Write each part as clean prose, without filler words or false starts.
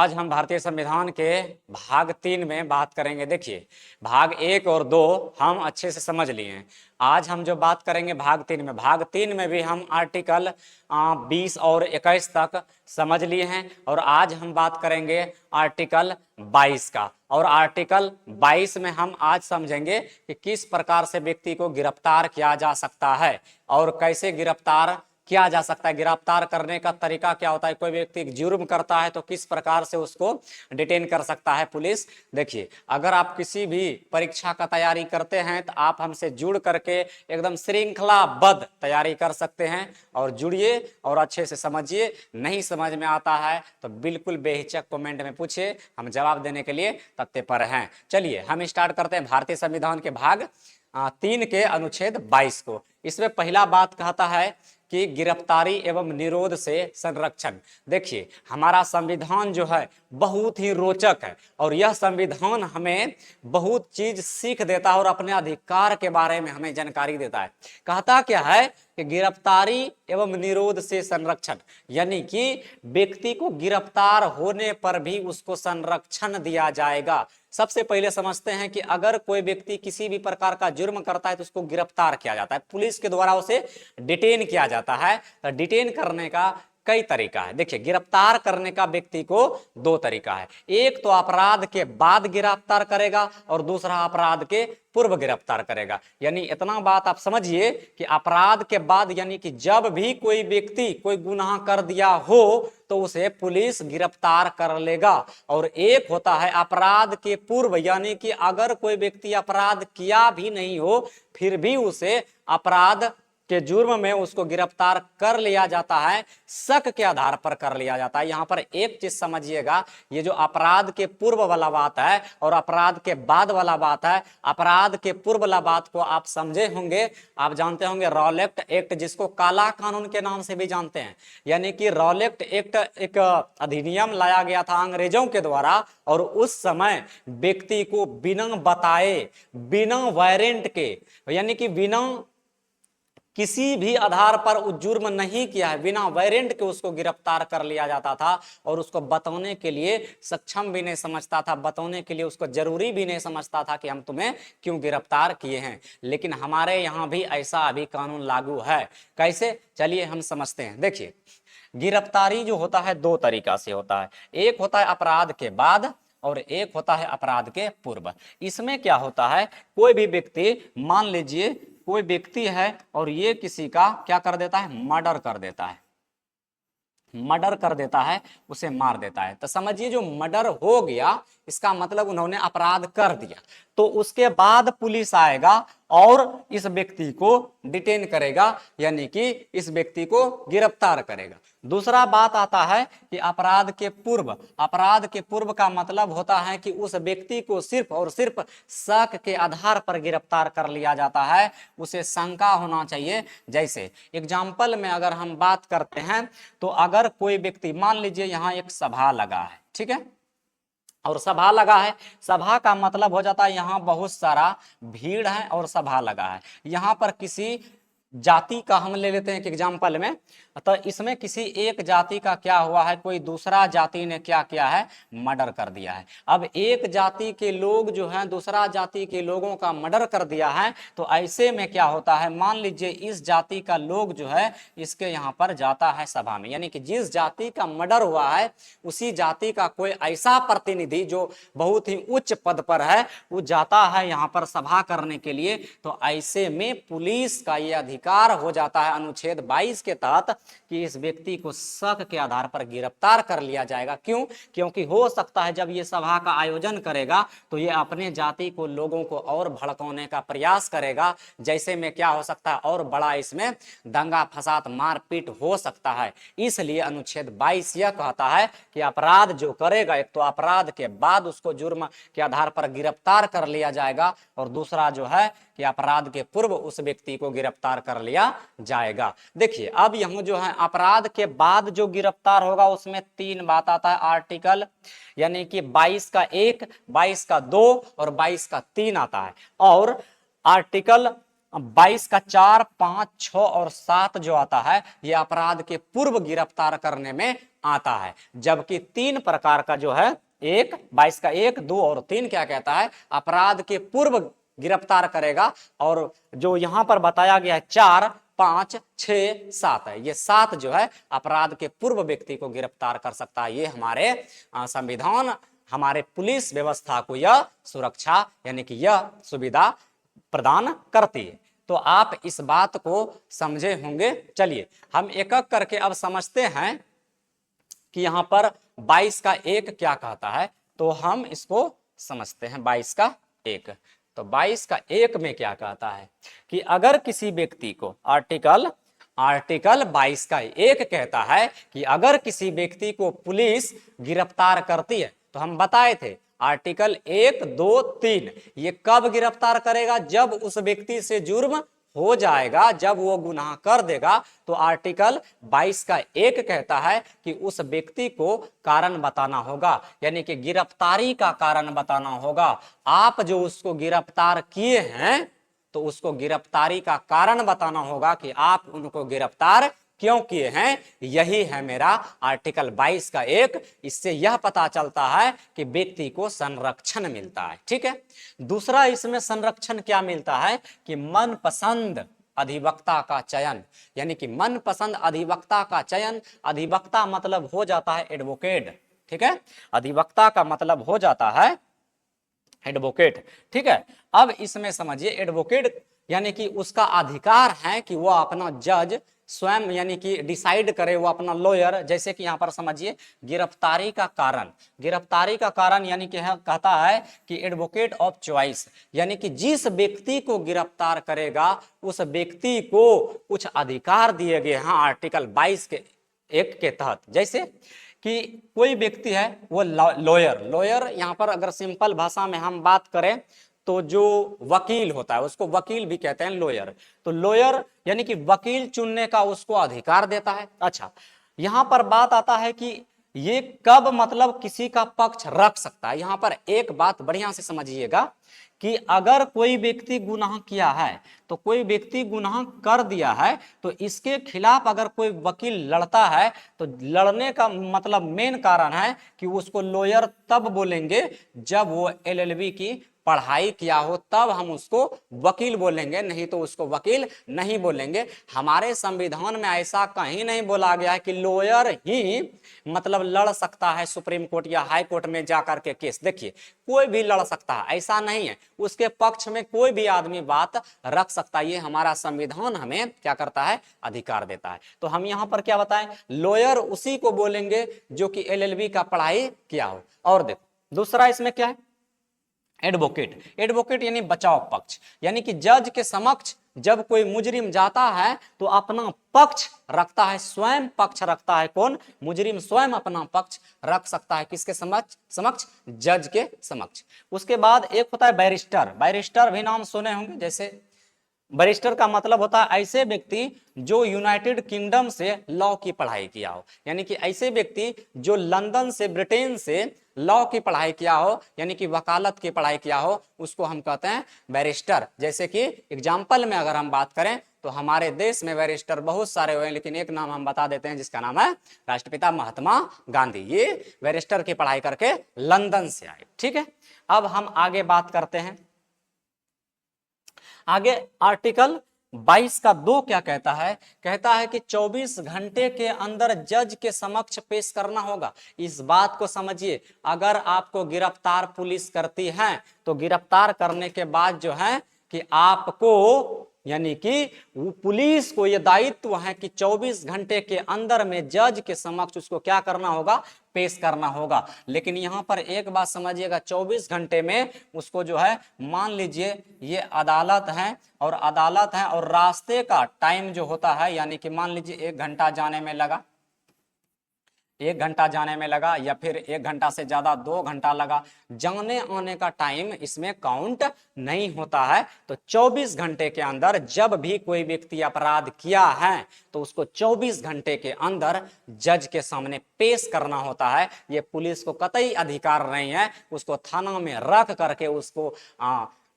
आज हम भारतीय संविधान के भाग 3 में बात करेंगे। देखिए, भाग 1 और 2 हम अच्छे से समझ लिए हैं। आज हम जो बात करेंगे भाग 3 में, भाग 3 में भी हम आर्टिकल 20 और 21 तक समझ लिए हैं और आज हम बात करेंगे आर्टिकल 22 का। और आर्टिकल 22 में हम आज समझेंगे कि किस प्रकार से व्यक्ति को गिरफ्तार किया जा सकता है और कैसे गिरफ्तार किया जा सकता है। गिरफ्तार करने का तरीका क्या होता है, कोई व्यक्ति जुर्म करता है तो किस प्रकार से उसको डिटेन कर सकता है पुलिस। देखिए, अगर आप किसी भी परीक्षा का तैयारी करते हैं तो आप हमसे जुड़ करके एकदम श्रृंखलाबद्ध तैयारी कर सकते हैं और जुड़िए और अच्छे से समझिए। नहीं समझ में आता है तो बिल्कुल बेहिचक कमेंट में पूछिए, हम जवाब देने के लिए तत्पर हैं। चलिए हम स्टार्ट करते हैं भारतीय संविधान के भाग 3 के अनुच्छेद 22 को। इसमें पहला बात कहता है कि गिरफ्तारी एवं निरोध से संरक्षण। देखिए, हमारा संविधान जो है बहुत ही रोचक है और यह संविधान हमें बहुत चीज सीख देता है और अपने अधिकार के बारे में हमें जानकारी देता है। कहता क्या है कि गिरफ्तारी एवं निरोध से संरक्षण, यानी कि व्यक्ति को गिरफ्तार होने पर भी उसको संरक्षण दिया जाएगा। सबसे पहले समझते हैं कि अगर कोई व्यक्ति किसी भी प्रकार का जुर्म करता है तो उसको गिरफ्तार किया जाता है, पुलिस के द्वारा उसे डिटेन किया जाता है। तो डिटेन करने का कई तरीका है। देखिए, गिरफ्तार करने का व्यक्ति को 2 तरीका है। एक तो अपराध के बाद गिरफ्तार करेगा और दूसरा अपराध के पूर्व गिरफ्तार करेगा। यानी इतना बात आप समझिए कि अपराध के बाद, यानी कि जब भी कोई व्यक्ति कोई गुनाह कर दिया हो तो उसे पुलिस गिरफ्तार कर लेगा। और एक होता है अपराध के पूर्व, यानी कि अगर कोई व्यक्ति अपराध किया भी नहीं हो फिर भी उसे अपराध के जुर्म में उसको गिरफ्तार कर लिया जाता है, शक के आधार पर कर लिया जाता है। यहां पर एक चीज समझिएगा, ये जो अपराध के पूर्व वाला बात है और अपराध के बाद वाला बात है, अपराध के पूर्व वाला बात को आप समझे होंगे, आप जानते होंगे रॉलेट एक्ट, जिसको काला कानून के नाम से भी जानते हैं। यानी कि रॉलेट एक्ट एक अधिनियम लाया गया था अंग्रेजों के द्वारा और उस समय व्यक्ति को बिना बताए, बिना वारंट के, यानी कि बिना किसी भी आधार पर वो जुर्म नहीं किया है, बिना वारंट के उसको गिरफ्तार कर लिया जाता था और उसको बताने के लिए सक्षम भी नहीं समझता था, बताने के लिए उसको जरूरी भी नहीं समझता था कि हम तुम्हें क्यों गिरफ्तार किए हैं। लेकिन हमारे यहाँ भी ऐसा अभी कानून लागू है। कैसे, चलिए हम समझते हैं। देखिए, गिरफ्तारी जो होता है 2 तरीका से होता है। एक होता है अपराध के बाद और एक होता है अपराध के पूर्व। इसमें क्या होता है, कोई भी व्यक्ति, मान लीजिए कोई व्यक्ति है और ये किसी का क्या कर देता है, मर्डर कर देता है, मर्डर कर देता है, उसे मार देता है। तो समझिए जो मर्डर हो गया इसका मतलब उन्होंने अपराध कर दिया। तो उसके बाद पुलिस आएगा और इस व्यक्ति को डिटेन करेगा, यानी कि इस व्यक्ति को गिरफ्तार करेगा। दूसरा बात आता है कि अपराध के पूर्व। अपराध के पूर्व का मतलब होता है कि उस व्यक्ति को सिर्फ और सिर्फ शक के आधार पर गिरफ्तार कर लिया जाता है, उसे शंका होना चाहिए। जैसे एग्जाम्पल में अगर हम बात करते हैं तो अगर कोई व्यक्ति, मान लीजिए यहाँ एक सभा लगा है, ठीक है, और सभा लगा है, सभा का मतलब हो जाता है यहाँ बहुत सारा भीड़ है और सभा लगा है। यहाँ पर किसी जाति का हम ले लेते हैं एक एग्जाम्पल में, तो इसमें किसी एक जाति का क्या हुआ है, कोई दूसरा जाति ने क्या किया है, मर्डर कर दिया है। अब एक जाति के लोग जो हैं दूसरा जाति के लोगों का मर्डर कर दिया है, तो ऐसे में क्या होता है, मान लीजिए इस जाति का लोग जो है इसके यहाँ पर जाता है सभा में, यानी कि जिस जाति का मर्डर हुआ है उसी जाति का कोई ऐसा प्रतिनिधि जो बहुत ही उच्च पद पर है वो जाता है यहाँ पर सभा करने के लिए। तो ऐसे में पुलिस का ये अधिकार हो जाता है अनुच्छेद 22 के तहत कि इस व्यक्ति को शक के आधार पर गिरफ्तार कर लिया जाएगा। क्यों? क्योंकि हो सकता है जब ये सभा का आयोजन करेगा तो ये अपने जाति को, लोगों को और भड़काने का प्रयास करेगा, जैसे में क्या हो सकता है और बड़ा इसमें दंगा फसाद मारपीट हो सकता है। इसलिए अनुच्छेद 22 यह कहता है कि अपराध जो करेगा, एक तो अपराध के बाद उसको जुर्म के आधार पर गिरफ्तार कर लिया जाएगा और दूसरा जो है कि अपराध के पूर्व उस व्यक्ति को गिरफ्तार कर लिया जाएगा। देखिए, अब यहाँ जो है अपराध के बाद जो गिरफ्तार होगा उसमें 3 बात आता है आर्टिकल, यानी कि 22 का 1, 22 का 2 और 22 का 3 आता है। और आर्टिकल 22 का 4, 5, 6 और 7 जो आता है ये अपराध के पूर्व गिरफ्तार करने में आता है, जबकि 3 प्रकार का जो है 22 का 1, 2 और 3 क्या कहता है, अपराध के पूर्व गिरफ्तार करेगा। और जो यहां पर बताया गया है 4, 5, 6, 7 है, ये 7 जो है अपराध के पूर्व व्यक्ति को गिरफ्तार कर सकता है। ये हमारे संविधान हमारे पुलिस व्यवस्था को यह सुरक्षा यानी कि यह सुविधा प्रदान करती है। तो आप इस बात को समझे होंगे। चलिए हम एक एक करके अब समझते हैं कि यहां पर 22 का 1 क्या कहता है, तो हम इसको समझते हैं। 22 का 1, तो 22 का 1 में क्या कहता है कि अगर किसी व्यक्ति को आर्टिकल 22 का 1 कहता है कि अगर किसी व्यक्ति को पुलिस गिरफ्तार करती है, तो हम बताए थे आर्टिकल 1, 2, 3 ये कब गिरफ्तार करेगा, जब उस व्यक्ति से जुर्म हो जाएगा, जब वो गुनाह कर देगा। तो आर्टिकल 22 का 1 कहता है कि उस व्यक्ति को कारण बताना होगा, यानी कि गिरफ्तारी का कारण बताना होगा। आप जो उसको गिरफ्तार किए हैं तो उसको गिरफ्तारी का कारण बताना होगा कि आप उनको गिरफ्तार क्यों किए हैं। यही है मेरा आर्टिकल 22 का 1। इससे यह पता चलता है कि व्यक्ति को संरक्षण मिलता है। ठीक है, दूसरा इसमें संरक्षण क्या मिलता है कि मनपसंद अधिवक्ता का चयन, यानी कि मनपसंद अधिवक्ता का चयन। अधिवक्ता मतलब हो जाता है एडवोकेट। ठीक है, अधिवक्ता का मतलब हो जाता है एडवोकेट। ठीक है, अब इसमें समझिए एडवोकेट यानी कि उसका अधिकार है कि वह अपना जज स्वयं यानी कि डिसाइड करे, वो अपना लॉयर। जैसे कि यहां पर समझिए गिरफ्तारी का कारण, गिरफ्तारी का कारण यानी कि कहता है कि एडवोकेट ऑफ चॉइस, यानी कि जिस व्यक्ति को गिरफ्तार करेगा उस व्यक्ति को कुछ अधिकार दिए गए हैं आर्टिकल 22 के 1 के तहत। जैसे कि कोई व्यक्ति है वो लॉयर, लॉयर यहां पर अगर सिंपल भाषा में हम बात करें तो जो वकील होता है उसको वकील भी कहते हैं लॉयर। तो लॉयर यानी कि वकील चुनने का उसको अधिकार देता है। अच्छा, यहां पर बात आता है कि ये कब मतलब किसी का पक्ष रख सकता है। यहां पर एक बात बढ़िया से समझिएगा कि अगर कोई व्यक्ति गुनाह किया है, तो कोई व्यक्ति गुनाह कर दिया है, तो इसके खिलाफ अगर कोई वकील लड़ता है तो लड़ने का मतलब मेन कारण है कि उसको लॉयर तब बोलेंगे जब वो एलएलबी की पढ़ाई किया हो, तब हम उसको वकील बोलेंगे, नहीं तो उसको वकील नहीं बोलेंगे। हमारे संविधान में ऐसा कहीं नहीं बोला गया है कि लॉयर ही मतलब लड़ सकता है सुप्रीम कोर्ट या हाई कोर्ट में जाकर के केस। देखिए कोई भी लड़ सकता है, ऐसा नहीं है। उसके पक्ष में कोई भी आदमी बात रख सकता है। ये हमारा संविधान हमें क्या करता है, अधिकार देता है। तो हम यहाँ पर क्या बताएं, लॉयर उसी को बोलेंगे जो कि एलएलबी का पढ़ाई किया हो। और देखो दूसरा इसमें क्या है, एडवोकेट। एडवोकेट यानी बचाव पक्ष, यानी कि जज के समक्ष जब कोई मुजरिम जाता है तो अपना पक्ष रखता है, स्वयं पक्ष रखता है। कौन, मुजरिम स्वयं अपना पक्ष रख सकता है किसके समक्ष, जज के समक्ष। उसके बाद एक होता है बैरिस्टर। बैरिस्टर भी नाम सुने होंगे। जैसे बैरिस्टर का मतलब होता है ऐसे व्यक्ति जो यूनाइटेड किंगडम से लॉ की पढ़ाई किया हो, यानी कि ऐसे व्यक्ति जो लंदन से ब्रिटेन से लॉ की पढ़ाई किया हो, यानी कि वकालत की पढ़ाई किया हो, उसको हम कहते हैं बैरिस्टर। जैसे कि एग्जाम्पल में अगर हम बात करें तो हमारे देश में बैरिस्टर बहुत सारे हुए, लेकिन एक नाम हम बता देते हैं जिसका नाम है राष्ट्रपिता महात्मा गांधी। ये बैरिस्टर की पढ़ाई करके लंदन से आए। ठीक है, अब हम आगे बात करते हैं। आगे आर्टिकल 22 का 2 क्या कहता है, कहता है कि 24 घंटे के अंदर जज के समक्ष पेश करना होगा। इस बात को समझिए, अगर आपको गिरफ्तार पुलिस करती है तो गिरफ्तार करने के बाद जो है कि आपको यानी कि पुलिस को यह दायित्व है कि 24 घंटे के अंदर में जज के समक्ष उसको क्या करना होगा, पेश करना होगा। लेकिन यहां पर एक बात समझिएगा, 24 घंटे में उसको जो है, मान लीजिए ये अदालत है और रास्ते का टाइम जो होता है, यानी कि मान लीजिए 1 घंटा जाने में लगा, 1 घंटा जाने में लगा, या फिर 1 घंटा से ज्यादा 2 घंटा लगा, जाने आने का टाइम इसमें काउंट नहीं होता है। तो 24 घंटे के अंदर जब भी कोई व्यक्ति अपराध किया है तो उसको 24 घंटे के अंदर जज के सामने पेश करना होता है। ये पुलिस को कतई अधिकार नहीं है उसको थाना में रख करके उसको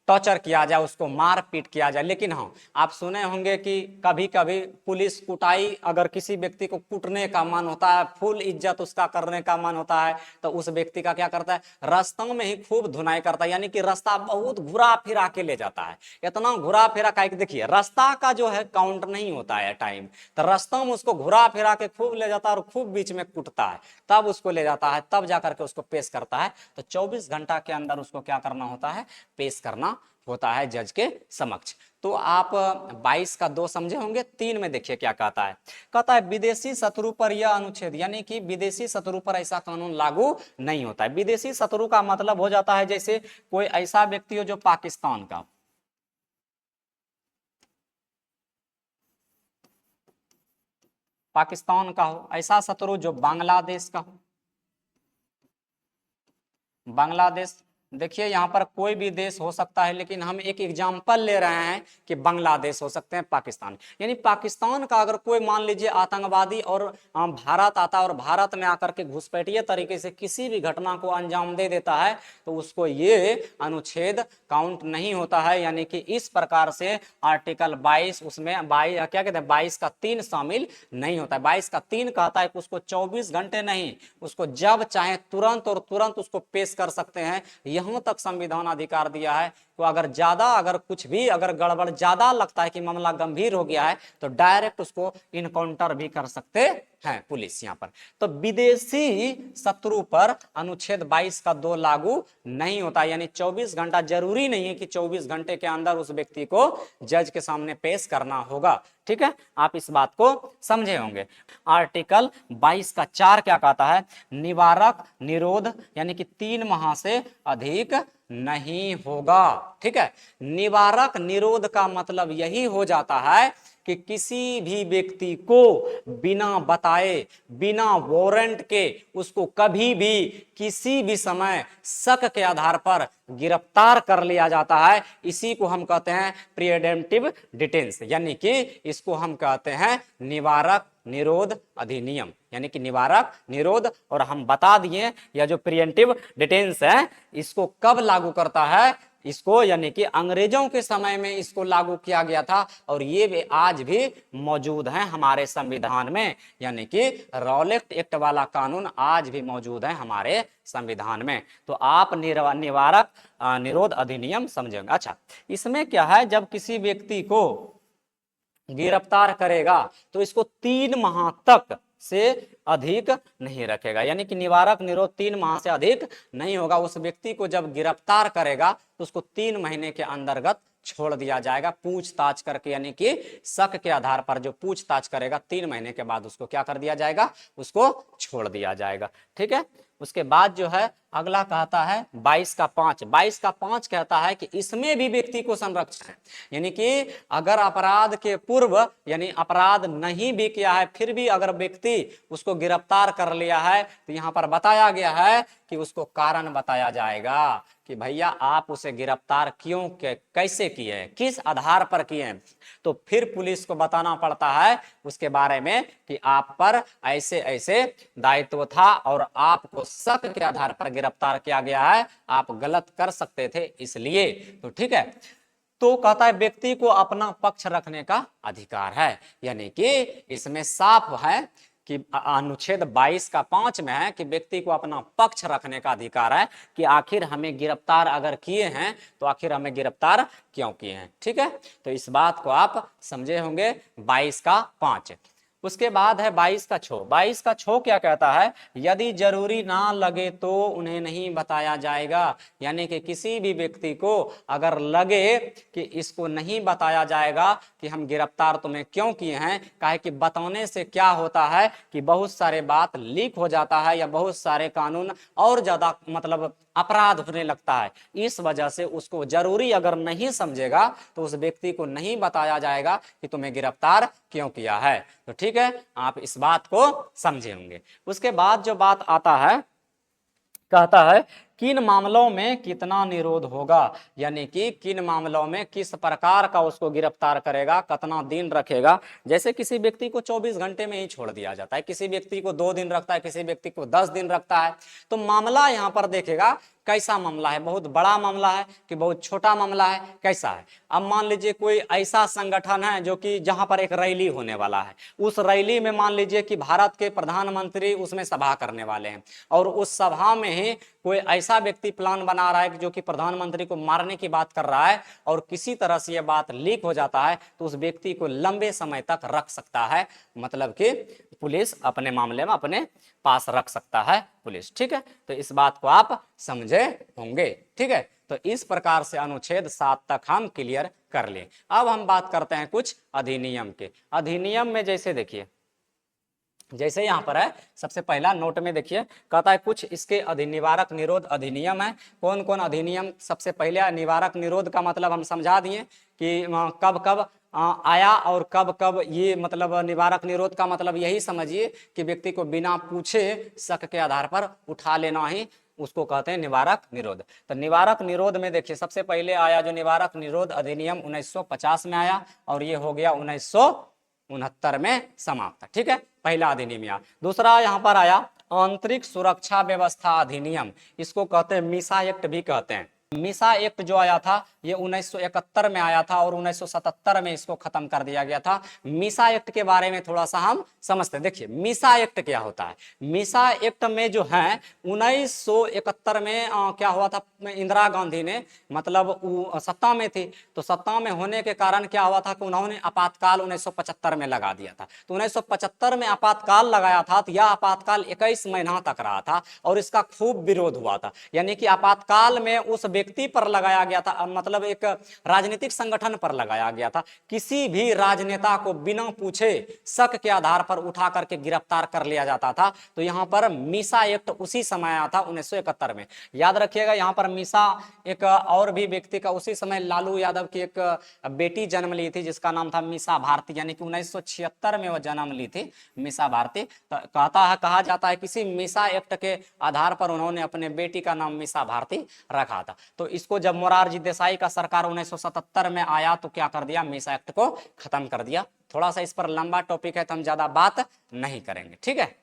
टॉर्चर किया जाए, उसको मार पीट किया जाए। लेकिन हाँ, आप सुने होंगे कि कभी कभी पुलिस कुटाई, अगर किसी व्यक्ति को कूटने का मन होता है, फुल इज्जत उसका करने का मन होता है, तो उस व्यक्ति का क्या करता है, रास्तों में ही खूब धुनाई करता है, यानी कि रास्ता बहुत घुरा फिरा के ले जाता है। इतना घुरा फिरा का, देखिए रास्ता का जो है काउंट नहीं होता है टाइम, तो रास्तों में उसको घुरा फिरा के खूब ले जाता है और खूब बीच में कूटता है, तब उसको ले जाता है, तब जाकर के उसको पेश करता है। तो 24 घंटा के अंदर उसको क्या करना होता है, पेश करना होता है जज के समक्ष। तो आप 22 का 2 समझे होंगे। 3 में देखिए क्या कहता है, कहता है विदेशी शत्रु पर यह अनुच्छेद, यानी कि विदेशी शत्रु पर ऐसा कानून लागू नहीं होता है। विदेशी शत्रु का मतलब हो जाता है जैसे कोई ऐसा व्यक्ति हो जो पाकिस्तान का, हो, ऐसा शत्रु जो बांग्लादेश का हो, बांग्लादेश, देखिए यहाँ पर कोई भी देश हो सकता है, लेकिन हम एक एग्जाम्पल ले रहे हैं कि बांग्लादेश हो सकते हैं, पाकिस्तान, यानी पाकिस्तान का अगर कोई मान लीजिए आतंकवादी और भारत आता है और भारत में आकर के घुसपैठिए तरीके से किसी भी घटना को अंजाम दे देता है, तो उसको ये अनुच्छेद काउंट नहीं होता है। यानी कि इस प्रकार से आर्टिकल 22, उसमें 22 क्या कहते हैं, 22 का 3 शामिल नहीं होता है। 22 का 3 कहता है कि उसको 24 घंटे नहीं, उसको जब चाहे तुरंत और तुरंत उसको पेश कर सकते हैं। यहां तक संविधान अधिकार दिया है। तो अगर ज्यादा, अगर कुछ भी अगर गड़बड़ ज्यादा लगता है कि मामला गंभीर हो गया है, तो डायरेक्ट उसको इनकाउंटर भी कर सकते हैं पुलिस यहाँ पर। तो विदेशी शत्रु पर अनुच्छेद 22 का 2 लागू नहीं होता, यानी 24 घंटा जरूरी नहीं है कि 24 घंटे के अंदर उस व्यक्ति को जज के सामने पेश करना होगा। ठीक है, आप इस बात को समझे होंगे। आर्टिकल 22 का 4 क्या कहता है, निवारक निरोध, यानी कि 3 माह से अधिक नहीं होगा। ठीक है, निवारक निरोध का मतलब यही हो जाता है कि किसी भी व्यक्ति को बिना बताए, बिना वारंट के उसको कभी भी किसी भी समय शक के आधार पर गिरफ्तार कर लिया जाता है। इसी को हम कहते हैं प्रिवेंटिव डिटेंस, यानी कि इसको हम कहते हैं निवारक निरोध अधिनियम, यानी कि निवारक निरोध। और हम बता दिए यह जो प्रिवेंटिव डिटेंस है, इसको कब लागू करता है, इसको यानी कि अंग्रेजों के समय में इसको लागू किया गया था, और ये आज भी मौजूद है हमारे संविधान में, यानी कि रॉलेट एक्ट वाला कानून आज भी मौजूद है हमारे संविधान में। तो आप निवारक निरोध अधिनियम समझेंगे। अच्छा, इसमें क्या है, जब किसी व्यक्ति को गिरफ्तार करेगा तो इसको 3 माह तक से अधिक नहीं रखेगा, यानी कि निवारक निरोध 3 माह से अधिक नहीं होगा। उस व्यक्ति को जब गिरफ्तार करेगा तो उसको 3 महीने के अंतर्गत छोड़ दिया जाएगा, पूछताछ करके, यानी कि शक के आधार पर जो पूछताछ करेगा 3 महीने के बाद उसको क्या कर दिया जाएगा, उसको छोड़ दिया जाएगा। ठीक है, उसके बाद जो है अगला कहता है 22 का 5। 22 का 5 कहता है कि इसमें भी व्यक्ति को संरक्षण है, यानी कि अगर अपराध के पूर्व, यानी अपराध नहीं भी किया है, फिर भी अगर व्यक्ति उसको गिरफ्तार कर लिया है, तो यहाँ पर बताया गया है कि उसको कारण बताया जाएगा कि भैया आप उसे गिरफ्तार क्यों, कैसे किए हैं, किस आधार पर किए हैं। तो फिर पुलिस को बताना पड़ता है उसके बारे में कि आप पर ऐसे ऐसे दायित्व था और आपको शक के आधार पर गिरफ्तार किया गया है, आप गलत कर सकते थे इसलिए। तो ठीक है, तो कहता है व्यक्ति को अपना पक्ष रखने का अधिकार है, यानी कि इसमें साफ है कि अनुच्छेद 22 का 5 में है कि व्यक्ति को अपना पक्ष रखने का अधिकार है कि आखिर हमें गिरफ्तार अगर किए हैं तो आखिर हमें गिरफ्तार क्यों किए हैं। ठीक है, तो इस बात को आप समझे होंगे 22 का 5। उसके बाद है 22 का 6। 22 का 6 क्या कहता है, यदि जरूरी ना लगे तो उन्हें नहीं बताया जाएगा, यानी कि किसी भी व्यक्ति को अगर लगे कि इसको नहीं बताया जाएगा कि हम गिरफ्तार तुम्हें क्यों किए हैं, काहे कि बताने से क्या होता है कि बहुत सारे बात लीक हो जाता है या बहुत सारे कानून और ज्यादा मतलब अपराध होने लगता है। इस वजह से उसको जरूरी अगर नहीं समझेगा तो उस व्यक्ति को नहीं बताया जाएगा कि तुम्हें गिरफ्तार क्यों किया है। तो ठीक है, आप इस बात को समझे होंगे। उसके बाद जो बात आता है, कहता है किन मामलों में कितना निरोध होगा, यानी कि किन मामलों में किस प्रकार का उसको गिरफ्तार करेगा, कितना दिन रखेगा। जैसे किसी व्यक्ति को 24 घंटे में ही छोड़ दिया जाता है, किसी व्यक्ति को 2 दिन रखता है, किसी व्यक्ति को 10 दिन रखता है। तो मामला यहाँ पर देखेगा कैसा मामला है, बहुत बड़ा मामला है कि बहुत छोटा मामला है, कैसा है। अब मान लीजिए कोई ऐसा संगठन है जो कि जहां पर एक रैली होने वाला है, उस रैली में मान लीजिए कि भारत के प्रधानमंत्री उसमें सभा करने वाले हैं, और उस सभा में ही कोई ऐसा व्यक्ति प्लान बना रहा है जो कि प्रधानमंत्री को मारने की बात कर रहा है, और किसी तरह से यह बात लीक हो जाता है, तो उस व्यक्ति को लंबे समय तक रख सकता है, मतलब कि पुलिस अपने मामले में अपने पास रख सकता है पुलिस। ठीक है, तो इस बात को आप समझे होंगे। ठीक है, तो इस प्रकार से अनुच्छेद 7 तक हम क्लियर कर लिए। अब हम बात करते हैं कुछ अधिनियम के। अधिनियम में जैसे देखिए, जैसे यहाँ पर है, सबसे पहला नोट में देखिए, कहता है कुछ इसके निवारक निरोध अधिनियम है। कौन कौन अधिनियम, सबसे पहले निवारक निरोध का मतलब हम समझा दिए कि कब कब आया और कब कब ये, मतलब निवारक निरोध का मतलब यही समझिए कि व्यक्ति को बिना पूछे शक के आधार पर उठा लेना ही उसको कहते हैं निवारक निरोध। तो निवारक निरोध में देखिए, सबसे पहले आया जो निवारक निरोध अधिनियम 1950 में आया, और ये हो गया 1969 में समाप्त। ठीक है, पहला अधिनियम आया। दूसरा यहाँ पर आया आंतरिक सुरक्षा व्यवस्था अधिनियम, इसको कहते हैं मीसा एक्ट भी कहते हैं। मीसा एक्ट जो आया था ये 1971 में आया था, और 1977 में इसको खत्म कर दिया गया था। मीसा एक्ट के बारे में थोड़ा सा हम समझते हैं। देखिए मीसा एक्ट क्या होता है। मीसा एक्ट में जो है 1971 में क्या हुआ था, इंदिरा गांधी ने, मतलब सत्ता में थी, तो सत्ता में होने के कारण क्या हुआ था कि उन्होंने आपातकाल 1975 में लगा दिया था। तो 1975 में आपातकाल लगाया था, तो यह आपातकाल 21 महीना तक रहा था, और इसका खूब विरोध हुआ था। यानी कि आपातकाल में उस व्यक्ति पर लगाया गया था, मतलब एक राजनीतिक संगठन पर लगाया गया था। किसी भी राजनेता को बिना पूछे शक के आधार पर उठा करके गिरफ्तार कर लिया जाता था। तो यहां पर मीसा एक्ट उसी समय आया था 1971 में। याद रखिएगा, यहां पर मीसा एक और भी व्यक्ति का, उसी समय लालू यादव की एक बेटी जन्म ली थी जिसका नाम था मीसा भारती, यानी कि 1976 में वह जन्म ली थी मीसा भारती। तो कहा जाता है किसी मीसा एक्ट के आधार पर उन्होंने अपने बेटी का नाम मीसा भारती रखा था। तो इसको जब मोरारजी देसाई का सरकार 1977 में आया तो क्या कर दिया, मीसा एक्ट को खत्म कर दिया। थोड़ा सा इस पर लंबा टॉपिक है तो हम ज्यादा बात नहीं करेंगे। ठीक है,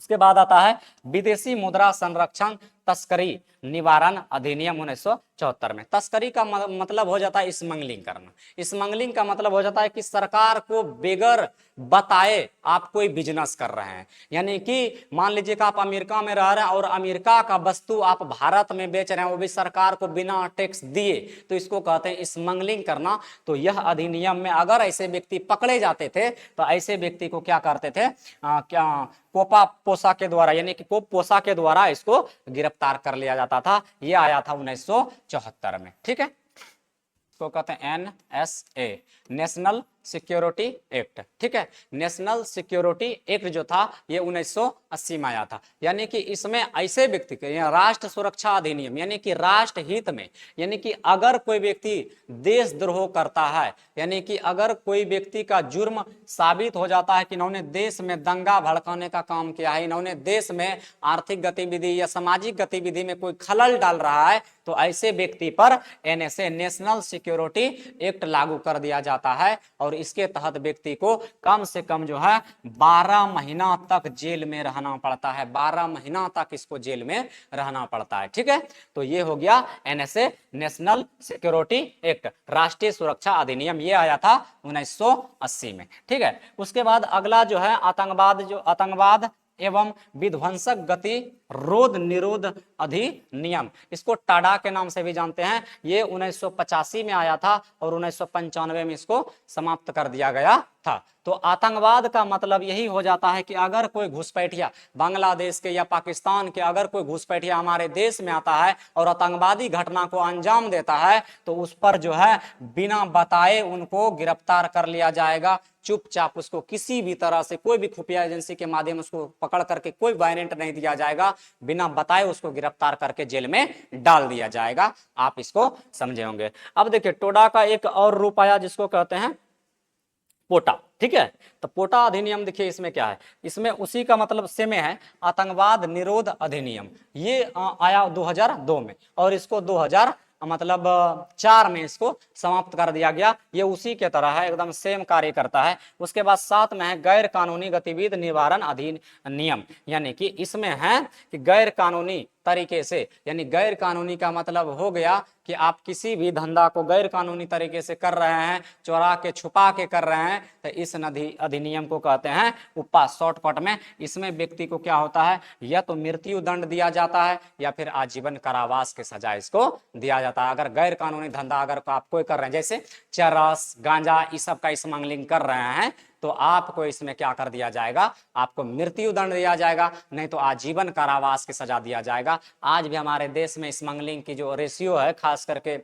उसके बाद आता है विदेशी मुद्रा संरक्षण तस्करी निवारण अधिनियम 1974 में। तस्करी का मतलब हो जाता है स्मगलिंग करना। स्मगलिंग का मतलब हो जाता है कि सरकार को बेगर बताए आप कोई बिजनेस कर रहे हैं, यानी कि मान लीजिए कि आप अमेरिका में रह रहे हैं और अमेरिका का वस्तु आप भारत में बेच रहे हैं, वो भी सरकार को बिना टैक्स दिए, तो इसको कहते हैं स्मगलिंग करना। तो यह अधिनियम में अगर ऐसे व्यक्ति पकड़े जाते थे तो ऐसे व्यक्ति को क्या करते थे, क्या कोपा पोसा के द्वारा, यानी कि कोप पोसा के द्वारा इसको गिरफ्तार कर लिया जाता था। यह आया था 1974 में। ठीक है, इसको कहते हैं NSA, नेशनल सिक्योरिटी एक्ट। ठीक है, नेशनल सिक्योरिटी एक्ट जो था ये 1980 में आया था। यानी कि इसमें ऐसे व्यक्ति के, राष्ट्र सुरक्षा अधिनियम, यानी कि राष्ट्र हित में, यानी कि अगर कोई व्यक्ति देशद्रोह करता है, यानी कि अगर कोई व्यक्ति का जुर्म साबित हो जाता है कि इन्होंने देश में दंगा भड़काने का काम किया है, इन्होंने देश में आर्थिक गतिविधि या सामाजिक गतिविधि में कोई खलल डाल रहा है, तो ऐसे व्यक्ति पर NSA, नेशनल सिक्योरिटी एक्ट लागू कर दिया जाता है। और इसके तहत व्यक्ति को कम से कम जो है 12 महीना तक जेल में रहना पड़ता है। 12 महीना तक इसको जेल में रहना पड़ता है। ठीक है, तो ये हो गया NSA, नेशनल सिक्योरिटी एक्ट, राष्ट्रीय सुरक्षा अधिनियम। ये आया था 1980 में। ठीक है, उसके बाद अगला जो है आतंकवाद एवं विध्वंसक गतिरोध निरोध अधिनियम, इसको टाडा के नाम से भी जानते हैं। ये 1985 में आया था और 1995 में इसको समाप्त कर दिया गया था। तो आतंकवाद का मतलब यही हो जाता है कि अगर कोई घुसपैठिया बांग्लादेश के या पाकिस्तान के, अगर कोई घुसपैठिया हमारे देश में आता है और आतंकवादी घटना को अंजाम देता है, तो उस पर जो है बिना बताए उनको गिरफ्तार कर लिया जाएगा। चुपचाप उसको किसी भी तरह से, कोई भी खुफिया एजेंसी के माध्यम उसको पकड़ करके कोई वारंट नहीं दिया जाएगा, बिना बताए उसको गिरफ्तार करके जेल में डाल दिया जाएगा। आप इसको समझे होंगे। अब देखिए टोडा का एक और रूप आया जिसको कहते हैं पोटा, ठीक है। तो पोटा अधिनियम देखिए इसमें क्या है, इसमें उसी का मतलब सेम है, आतंकवाद निरोध अधिनियम, ये आया 2002 में, और इसको 2000 मतलब 4 में इसको समाप्त कर दिया गया। ये उसी के तरह है, एकदम सेम कार्य करता है। उसके बाद 7 में है गैर कानूनी गतिविधि निवारण अधिनियम, यानी कि इसमें है कि गैर कानूनी तरीके से, यानी गैर कानूनी का मतलब हो गया कि आप किसी भी धंधा को गैर कानूनी तरीके से कर रहे हैं, चोरा के छुपा के कर रहे हैं, तो इस अधिनियम को कहते हैं उपा। शॉर्टकट में इसमें व्यक्ति को क्या होता है, या तो मृत्यु दंड दिया जाता है या फिर आजीवन कारावास की सजा इसको दिया जाता है। अगर गैर कानूनी धंधा अगर आप कोई कर रहे हैं, जैसे चरस गांजा इस सब का स्मगलिंग कर रहे हैं, तो आपको इसमें क्या कर दिया जाएगा, आपको मृत्यु दंड दिया जाएगा, नहीं तो आजीवन कारावास की सजा दिया जाएगा। आज भी हमारे देश में स्मगलिंग की जो रेशियो है, खास करके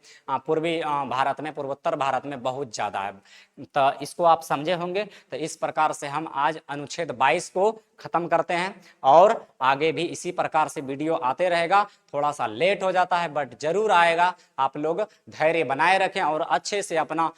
पूर्वी भारत में, पूर्वोत्तर भारत में बहुत ज्यादा है। तो इसको आप समझे होंगे। तो इस प्रकार से हम आज अनुच्छेद 22 को खत्म करते हैं, और आगे भी इसी प्रकार से वीडियो आते रहेगा। थोड़ा सा लेट हो जाता है बट जरूर आएगा। आप लोग धैर्य बनाए रखें और अच्छे से अपना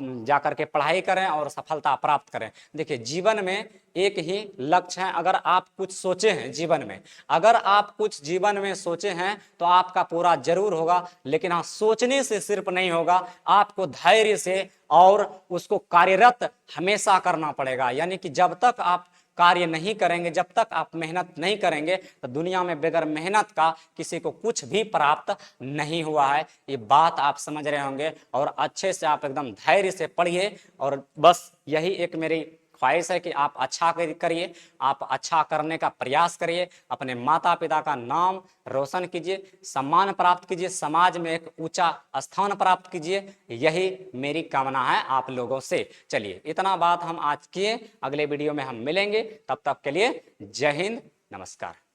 जाकर के पढ़ाई करें और सफलता प्राप्त करें। देखिए जीवन में एक ही लक्ष्य है, अगर आप कुछ सोचे हैं जीवन में, अगर आप कुछ जीवन में सोचे हैं तो आपका पूरा जरूर होगा। लेकिन हाँ, सोचने से सिर्फ नहीं होगा, आपको धैर्य से और उसको कार्यरत हमेशा करना पड़ेगा। यानी कि जब तक आप कार्य नहीं करेंगे, जब तक आप मेहनत नहीं करेंगे, तो दुनिया में बगैर मेहनत का किसी को कुछ भी प्राप्त नहीं हुआ है। ये बात आप समझ रहे होंगे, और अच्छे से आप एकदम धैर्य से पढ़िए। और बस यही एक मेरी ख्वाहिश है कि आप अच्छा करिए, आप अच्छा करने का प्रयास करिए, अपने माता पिता का नाम रोशन कीजिए, सम्मान प्राप्त कीजिए, समाज में एक ऊंचा स्थान प्राप्त कीजिए। यही मेरी कामना है आप लोगों से। चलिए इतना बात हम आज किए, अगले वीडियो में हम मिलेंगे, तब तक के लिए जय हिंद, नमस्कार।